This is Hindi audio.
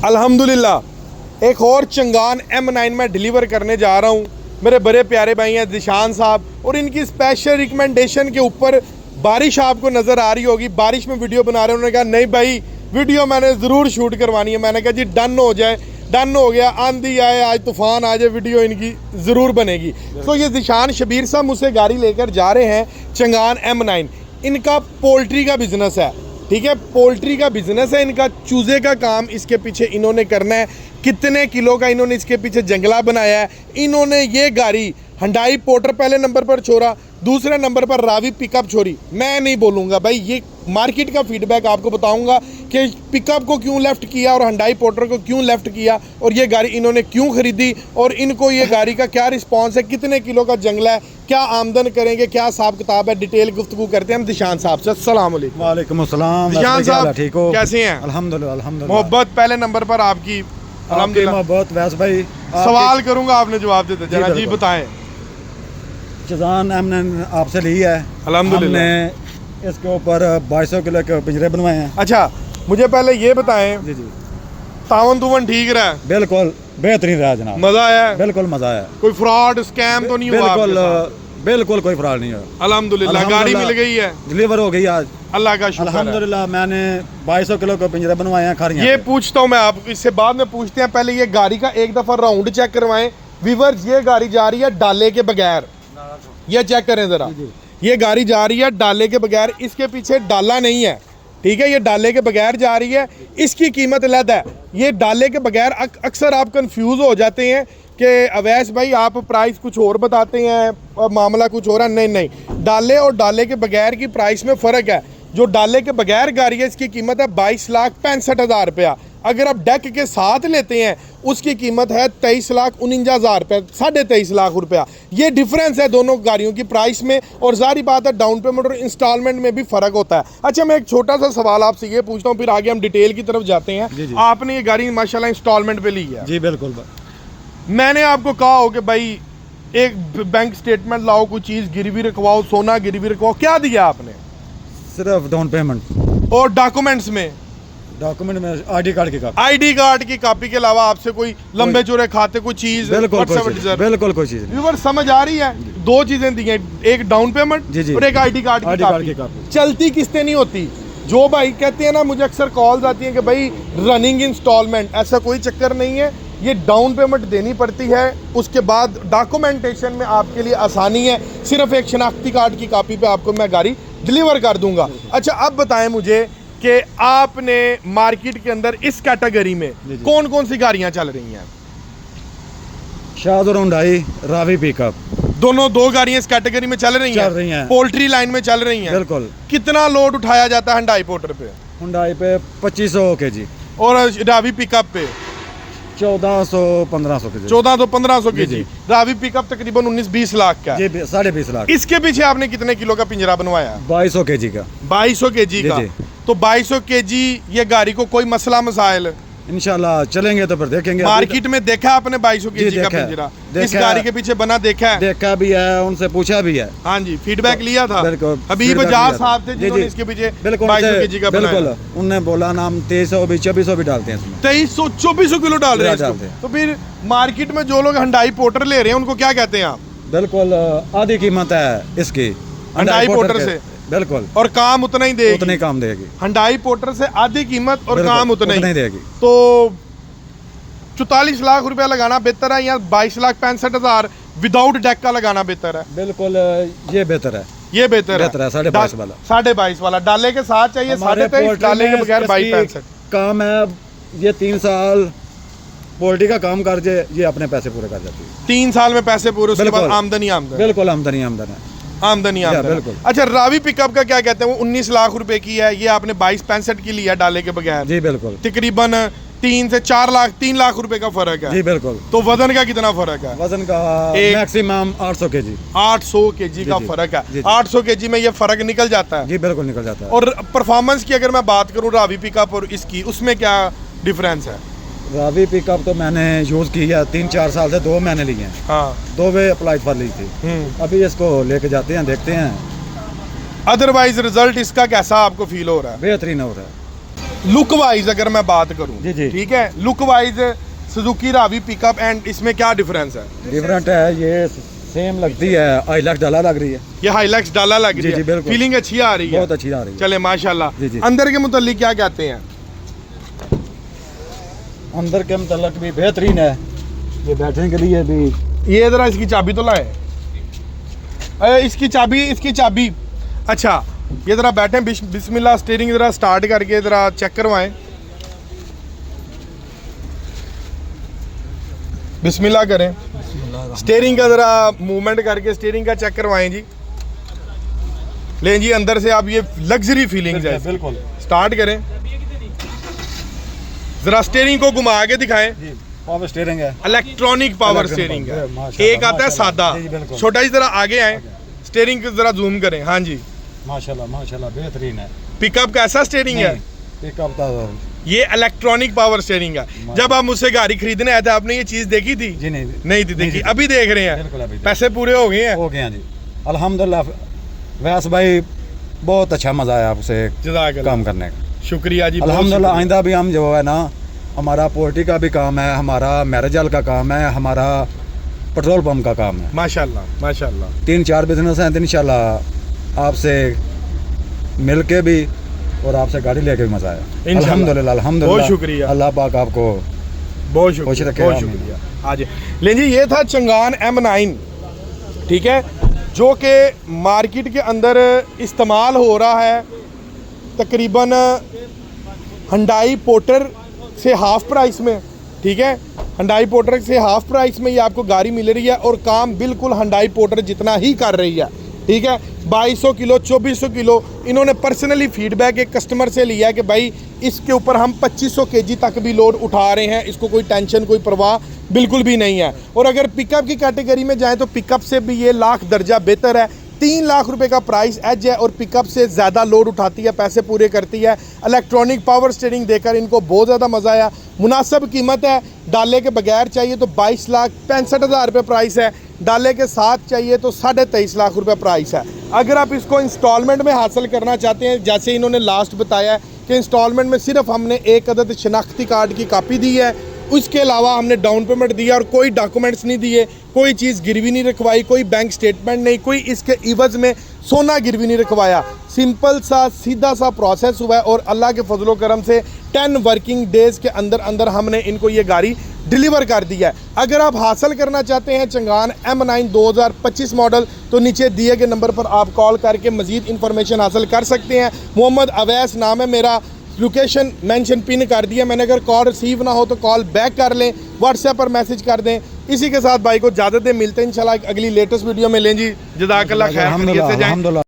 अल्हम्दुलिल्लाह एक और चंगान M9 में डिलीवर करने जा रहा हूँ। मेरे बड़े प्यारे भाई हैं दिशान साहब, और इनकी स्पेशल रिकमेंडेशन के ऊपर बारिश आपको नज़र आ रही होगी। बारिश में वीडियो बना रहे हैं, उन्होंने कहा नहीं भाई वीडियो मैंने ज़रूर शूट करवानी है। मैंने कहा जी डन हो जाए, डन हो गया। आंधी आए, आज तूफ़ान आ जाए, वीडियो इनकी ज़रूर बनेगी। तो ये दिशान शबीर साहब मुझसे गाड़ी लेकर जा रहे हैं चंगान M9। इनका पोल्ट्री का बिज़नेस है, ठीक है, पोल्ट्री का बिज़नेस है इनका। चूज़े का काम इसके पीछे इन्होंने करना है। कितने किलो का इन्होंने इसके पीछे जंगला बनाया है। इन्होंने ये गाड़ी हुंडई पोर्टर पहले नंबर पर छोड़ा, दूसरे नंबर पर रावी पिकअप छोड़ी। मैं नहीं बोलूँगा भाई, ये मार्केट का फीडबैक आपको बताऊँगा कि पिकअप को क्यों लेफ़्ट किया और हुंडई पोर्टर को क्यों लेफ़्ट किया, और ये गाड़ी इन्होंने क्यों ख़रीदी, और इनको ये गाड़ी का क्या रिस्पॉन्स है, कितने किलो का जंगला है, क्या आमदन करेंगे, क्या हिसाब किताब है। डिटेल गुफ्तगू करते हैं हम दिशान साहब से। अस्सलाम वालेकुम। वालेकुम अस्सलाम। दिशान साहब ठीक हो? कैसे हैं? अल्हम्दुलिल्लाह अल्हम्दुलिल्लाह। मोहब्बत पहले नंबर पर आपकी। अल्हम्दुलिल्लाह। बहुत वैस भाई सवाल करूंगा, आपने जवाब देते जरा जी बताएं। चंगान हमने आपसे ली है। अल्हम्दुलिल्लाह। हमने इसके ऊपर 2200 किलो के पिंजरे बनवाए हैं। अच्छा मुझे पहले ये बताएं, जी जी तावन तुवन ठीक रहा है? बिल्कुल बेहतरीन रहा जनाब। मजा आया है? बिल्कुल मजा आया। कोई फ्रॉड स्कैम तो नहीं हुआ? बिल्कुल बिल्कुल कोई फ्रॉड नहीं है। अल्हम्दुलिल्लाह गाड़ी मिल गई है, डिलीवर हो गई आज, अल्लाह का शुक्र है। अल्हम्दुलिल्लाह। मैंने 2200 किलो के पिंजरे बनवाए हैं खरियां। ये पूछता हूँ मैं आपको, इससे बाद में पूछते हैं, पहले ये गाड़ी का एक दफा राउंड चेक करवाएं। व्यूअर्स ये गाड़ी जा रही है डाले के बगैर, ये चेक करें जरा। ये गाड़ी जा रही है डाले के बगैर, इसके पीछे डाला नहीं है, ठीक है, ये डाले के बगैर जा रही है। इसकी कीमत अलग है। ये डाले के बगैर अक्सर आप कंफ्यूज हो जाते हैं कि अवैस भाई आप प्राइस कुछ और बताते हैं और मामला कुछ और है। नहीं नहीं, डाले और डाले के बगैर की प्राइस में फ़र्क है। जो डाले के बगैर गाड़ी है इसकी कीमत है 22,65,000 रुपया। अगर आप डेक के साथ लेते हैं उसकी कीमत है 23,49,000 रुपये, 23.5 लाख रुपया। ये डिफरेंस है दोनों गाड़ियों की प्राइस में, और जारी बात है डाउन पेमेंट और इंस्टॉलमेंट में भी फ़र्क होता है। अच्छा मैं एक छोटा सा सवाल आपसे ये पूछता हूँ, फिर आगे हम डिटेल की तरफ जाते हैं। जी जी। आपने ये गाड़ी माशाल्लाह इंस्टॉलमेंट पे ली है? जी बिल्कुल। मैंने आपको कहा हो कि भाई एक बैंक स्टेटमेंट लाओ, कोई चीज़ गिरवी रखवाओ, सोना गिरवी रखवाओ, क्या दिया आपने? सिर्फ डाउन पेमेंट। और डॉक्यूमेंट्स में? डॉक्यूमेंट में आईडी कार्ड की कापी। आईडी कार्ड की कॉपी के अलावा आपसे कोई लंबे चौड़े खाते कोई चीज? बिल्कुल कोई चीज नहीं। व्यूअर समझ आ रही है? दो चीजें दी हैं, एक डाउन पेमेंट जी और एक आईडी कार्ड की कॉपी। चलती किस्तें नहीं होती। जो भाई कहते हैं ना, मुझे अक्सर कॉल्स आती हैं कि भाई रनिंग इंस्टॉलमेंट, ऐसा कोई चक्कर नहीं है। ये डाउन पेमेंट देनी पड़ती है, उसके बाद डॉक्यूमेंटेशन में आपके लिए आसानी है। सिर्फ एक शनाख्ती कार्ड की कॉपी पे आपको मैं गाड़ी डिलीवर कर दूंगा। अच्छा अब बताएं मुझे कि आपने मार्केट के अंदर इस कैटेगरी में कौन कौन सी गाड़ियां चल रही हैं? शाद और हुंडई, रावी पिकअप, दोनों दो गाड़ियां इस कैटेगरी में चल रही हैं। पोल्ट्री लाइन में चल रही हैं। बिल्कुल। कितना लोड उठाया जाता है हुंडई पोर्टर पे? हुंडई पे 2500 केजी और रावी पिकअप पे 1400-1500 केजी। 1400-1500 केजी। रावी पिकअप तकरीबन 19-20 लाख का। 20.5 लाख। इसके पीछे आपने कितने किलो का पिंजरा बनवाया? 2200 केजी का। 2200 केजी का। तो 2200 केजी ये गाड़ी को कोई मसला मसाइल? इंशाल्लाह चलेंगे तो फिर देखेंगे। मार्केट में देखा आपने 2200 केजी का पिंजरा इस गाड़ी के पीछे बना? देखा है? देखा भी है, उनसे पूछा भी है। हाँ जी, फीडबैक लिया था। अभी बजाज साहब थे जिन्होंने इसके पीछे 2200 केजी का बनाया। बिल्कुल, उन्होंने बोला ना हम 2300 भी 2400 भी डालते हैं इसमें। 2300-2400 किलो डाल रहे हैं। तो फिर मार्केट में जो लोग हुंडई पोर्टर ले रहे हैं उनको क्या कहते हैं आप? बिल्कुल आधी कीमत है इसकी हुंडई पोर्टर से। बिल्कुल। और काम उतना ही देगी? उतने काम देगी। हुंडई पोर्टर से आधी कीमत और काम उतना ही देगी। तो 44 लाख रुपया लगाना बेहतर है या 22,65,000 विदाउट डेक का लगाना बेहतर है? बिल्कुल ये बेहतर है। ये बेहतर है 22.5 वाला। 22.5 वाला डाले के साथ चाहिए 23.5, डाले के बगैर 22.65 काम है। ये 3 साल पोल्ट्री का काम कर जे, ये अपने पैसे पूरे कर जाती है। 3 साल में पैसे पूरे, उसके बाद आमदनी बिल्कुल आमदनी है। बिल्कुल। अच्छा रावी पिकअप का क्या कहते हैं? वो 19 लाख रुपए की है, ये आपने 22.65 की लिया डाले के बगैर। जी बिल्कुल। तकरीबन 3 से 4 लाख, 3 लाख रुपए का फर्क है। जी बिल्कुल। तो वजन का कितना फर्क है? वजन का मैक्सिमम 800 केजी। 800 केजी का फर्क है। 800 केजी में ये फर्क निकल जाता है? जी बिल्कुल निकल जाता है। और परफॉर्मेंस की अगर मैं बात करूं रावी पिकअप और इसकी, उसमें क्या डिफरेंस है? रावी पिकअप तो मैंने यूज की है 3-4 साल से, 2 महीने लिए हैं। हाँ। 2 वे अप्लाई फॉर ली थी। अभी इसको लेके जाते हैं, देखते हैं। अदरवाइज रिजल्ट इसका कैसा आपको फील हो रहा है? बेहतरीन हो रहा है। लुक वाइज अगर मैं बात करूं, जी, जी। ठीक है, look wise Suzuki Ravi pickup and इसमें क्या डिफरेंस है? डिफरेंट है, ये सेम लगती है, हाइलक्स डाला लग रही है। ये हाइलक्स डाला लग रही जी, है, जी, बिल्कुल। फीलिंग अच्छी आ रही है, बहुत अच्छी आ रही है। चले माशाल्लाह। जी, जी। अंदर के मुतालिक क्या कहते हैं? अंदर के मतलब भी बेहतरीन है, ये बैठने के लिए भी। ये जरा इसकी चाबी तो लाए, इसकी चाबी। अच्छा, ये जरा बैठे, बिस्मिल्लाह, स्टीयरिंग जरा स्टार्ट करके जरा चेक करवाएं। बिस्मिल्लाह करें, स्टीयरिंग का जरा मूवमेंट करके स्टीयरिंग का चेक करवाएं जी। लें जी, अंदर से आप ये लग्जरी फीलिंग्स है, बिल्कुल। स्टार्ट करें, जरा स्टीयरिंग को घुमा के दिखाएं। जी, पावर स्टीयरिंग है, इलेक्ट्रॉनिक पावर स्टीयरिंग है। एक आता है सादा, जी, बिल्कुल। छोटा जी, जरा आगे आए, स्टीयरिंग को जरा जूम करें। हाँ जी, माशाल्लाह माशाल्लाह बेहतरीन है। पिकअप कैसा स्टीयरिंग है? पिकअप का ये इलेक्ट्रॉनिक पावर स्टीयरिंग है। जब आप मुझसे गाड़ी खरीदने आए थे, आपने ये चीज देखी थी? जी नहीं नहीं थी देखी, अभी देख रहे बिल्कुल, अभी हैं। देख। पैसे पूरे हो गए हैं, हो गए हैं जी, अल्हम्दुलिल्लाह। वैस भाई बहुत अच्छा मजा आया आपसे जज़ाकल्लाह। काम करने का, शुक्रिया जी, बहुत अल्हम्दुलिल्लाह। शुक्रिया। आइंदा भी हम जो है ना, हमारा पोल्ट्री का भी काम है, हमारा मैरिजल का काम है, हमारा पेट्रोल पंप का काम है। माशाल्लाह माशाल्लाह। 3-4 बिजनेस हैं, तो इंशाल्लाह आपसे मिल के भी और आपसे गाड़ी लेके भी मजा आया। इंशाल्लाह। अल्हम्दुलिल्लाह अल्हम्दुलिल्लाह, बहुत शुक्रिया। अल्लाह पाक आपको बहुत खुश शुक्रिया, रखे, बहुत आमीन। शुक्रिया। आज लें जी, ये था चंगान M9, ठीक है, जो कि मार्केट के अंदर इस्तेमाल हो रहा है तकरीबन हुंडई पोर्टर से हाफ प्राइस में, ठीक है। हुंडई पोर्टर से हाफ प्राइस में ये आपको गाड़ी मिल रही है और काम बिल्कुल हुंडई पोर्टर जितना ही कर रही है, ठीक है। 2200 किलो 2400 किलो इन्होंने पर्सनली फीडबैक एक कस्टमर से लिया कि भाई इसके ऊपर हम 2500 kg तक भी लोड उठा रहे हैं, इसको कोई टेंशन कोई परवाह बिल्कुल भी नहीं है। और अगर पिकअप की कैटेगरी में जाएं तो पिकअप से भी ये लाख दर्जा बेहतर है। 3 लाख रुपए का प्राइस एज है और पिकअप से ज़्यादा लोड उठाती है, पैसे पूरे करती है। इलेक्ट्रॉनिक पावर स्टीयरिंग देकर इनको बहुत ज़्यादा मज़ा आया। मुनासिब कीमत है, डाले के बगैर चाहिए तो 22,65,000 रुपये प्राइस है, डाले के साथ चाहिए तो 23.5 लाख रुपये प्राइस है। अगर आप इसको इंस्टॉलमेंट में हासिल करना चाहते हैं, जैसे इन्होंने लास्ट बताया है कि इंस्टॉलमेंट में सिर्फ हमने एक अदद शनाख्ती कार्ड की कापी दी है, उसके अलावा हमने डाउन पेमेंट दिया और कोई डॉक्यूमेंट्स नहीं दिए, कोई चीज़ गिरवी नहीं रखवाई, कोई बैंक स्टेटमेंट नहीं, कोई इसके इवज़ में सोना गिरवी नहीं रखवाया। सिंपल सा सीधा सा प्रोसेस हुआ है और अल्लाह के फजलो करम से 10 वर्किंग डेज़ के अंदर अंदर हमने इनको ये गाड़ी डिलीवर कर दिया है। अगर आप हासिल करना चाहते हैं चंगान M9 2025 मॉडल, तो नीचे दिए गए नंबर पर आप कॉल करके मज़ीद इन्फॉर्मेशन हासिल कर सकते हैं। मोहम्मद अवैस नाम है मेरा, लोकेशन मेंशन पिन कर दिया मैंने। अगर कॉल रिसीव ना हो तो कॉल बैक कर लें, व्हाट्सएप पर मैसेज कर दें। इसी के साथ भाई को इजाज़त दें, मिलते हैं इंशाल्लाह अगली लेटेस्ट वीडियो में। लें जी, जज़ाकल्लाह खैर, खैरियत से जाएं।